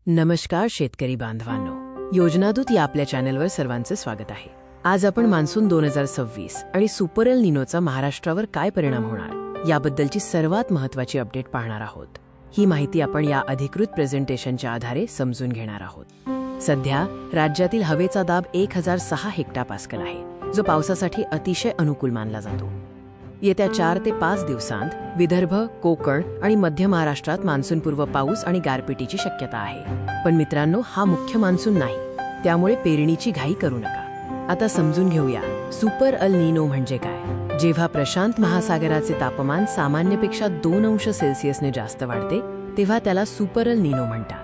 नमस्कार शेतकरी बांधवांनो, योजनादूत या आपल्या चॅनलवर सर्वांचे स्वागत आहे। आज आपण मान्सून 2026 आणि सुपर एल निनोचा महाराष्ट्रावर काय परिणाम होणार याबद्दलची सर्वात महत्त्वाची अपडेट पाहणार आहोत। ही माहिती आपण या अधिकृत प्रेझेंटेशनच्या आधारे समजून घेणार आहोत। सध्या राज्यातील हवेचा दाब 1006 हेक्टोपास्कल आहे, जो पावसासाठी अतिशय अनुकूल मानला जातो। येत्या 4 ते 5 दिवसांत विदर्भ, कोकण आणि मध्य महाराष्ट्रात मान्सूनपूर्व पाऊस आणि गारपिटीची शक्यता आहे। पण मित्रांनो, हा मुख्य मान्सून नाही, त्यामुळे पेरणीची घाई करू नका। आता समजून घेऊया सुपर एल निनो म्हणजे काय। जेव्हा प्रशांत महासागराचे तापमान सामान्यपेक्षा 2 अंश सेल्सियसने जास्त वाढते, तेव्हा त्याला सुपर एल निनो म्हणतात।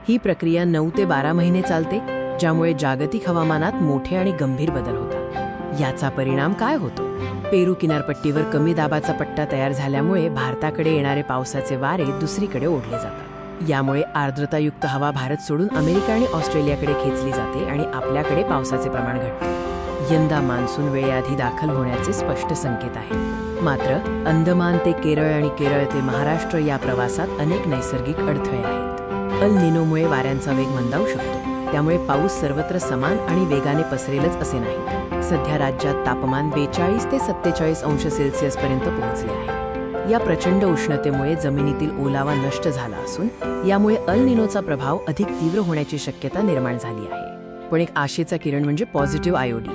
ही प्रक्रिया 9 ते 12 महिने चालते, ज्यामुळे जागतिक हवामानात मोठे आणि गंभीर बदल होतात। याचा परिणाम काय होतो? पेरू किनारपट्टीवर कमी दाबाचा पट्टा तयार झाल्यामुळे भारताकडे येणारे पावसाचे वारे दुसरीकडे ओढले जातात। यामुळे आर्द्रतायुक्त हवा भारत सोडून अमेरिका आणि ऑस्ट्रेलियाकडे खेचली जाते आणि आपल्याकडे पावसाचे प्रमाण घटते। यंदा मान्सून वेळेआधी दाखल होण्याचे स्पष्ट संकेत आहेत। मात्र अंदमान ते केरळ आणि केरळ ते महाराष्ट्र या प्रवासात अनेक नैसर्गिक अडथळे आहेत। एल निनोमुळे वाऱ्यांचा वेग मंदावू शकतो, त्यामुळे पाऊस सर्वत्र समान आणि वेगाने पसरेलच असे नाही। सध्या राज्यात तापमान 42 ते 47 अंश सेल्सिअसपर्यंत पोहोचले आहे। या प्रचंड उष्णतेमुळे जमिनीतील ओलावा नष्ट झाला असून यामुळे एल निनोचा प्रभाव अधिक तीव्र होण्याची शक्यता निर्माण झाली आहे। पण एक आशेचा किरण म्हणजे पॉझिटिव्ह आयओडी।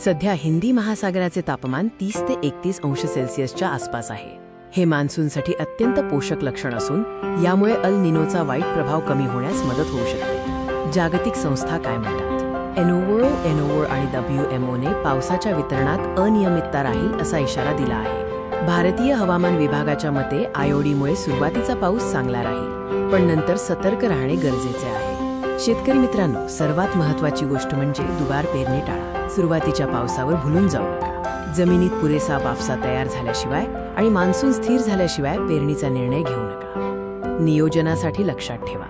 सध्या हिंदी महासागराचे तापमान 30 ते 31 अंश सेल्सिअसच्या आसपास आहे। हे मान्सूनसाठी अत्यंत पोषक लक्षण असून यामुळे एल निनोचा वाईट प्रभाव कमी होण्यास मदत होऊ शकते। जागतिक संस्था काय म्हणतात? एनओवर आणि WMOने पावसाच्या वितरणात अनियमितता राहील असा इशारा दिला आहे। भारतीय हवामान विभागाच्या मते आयओडीमुळे सुरुवातीचा पाऊस चांगला राहील, पण नंतर सतर्क राहणे गरजेचे आहे। शेतकरी मित्रांनो, सर्वात महत्त्वाची गोष्ट म्हणजे दुबार पेरणी टाळा। सुरुवातीच्या पावसावर भुलून जाऊ नका। जमिनीत पुरेसा पावसा तयार झाल्याशिवाय आणि मान्सून स्थिर झाल्याशिवाय पेरणीचा निर्णय घेऊ नका। नियोजनासाठी लक्षात ठेवा,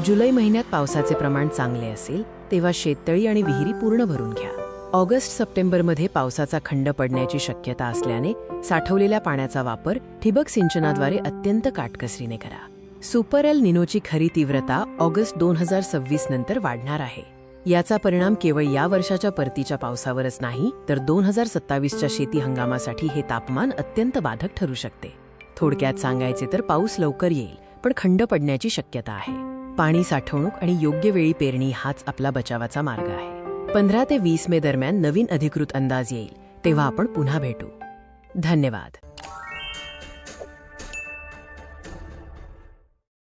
जुलै महिन्यात पावसाचे प्रमाण चांगले असेल तेव्हा शेततळी आणि विहिरी पूर्ण भरून घ्या। ऑगस्ट-सप्टेंबरमध्ये पावसाचा खंड पडण्याची शक्यता असल्याने साठवलेल्या पाण्याचा वापर ठिबक सिंचनाद्वारे अत्यंत काटकसरीने करा। सुपर एल निनोची खरी तीव्रता ऑगस्ट 2026 नंतर वाढणार आहे। याचा परिणाम केवळ या वर्षाच्या परतीच्या पावसावरच नाही, तर 2027च्या शेती हंगामासाठी हे तापमान अत्यंत बाधक ठरू शकते। थोडक्यात सांगायचे तर पाऊस लवकर येईल, पण खंड पडण्याची शक्यता आहे। पाणी साठवणूक आणि योग्य वेळी पेरणी हाच आपला बचावाचा मार्ग आहे। 15 ते 20 मे दरम्यान नवीन अधिकृत अंदाज येईल, तेव्हा आपण पुन्हा भेटू। धन्यवाद।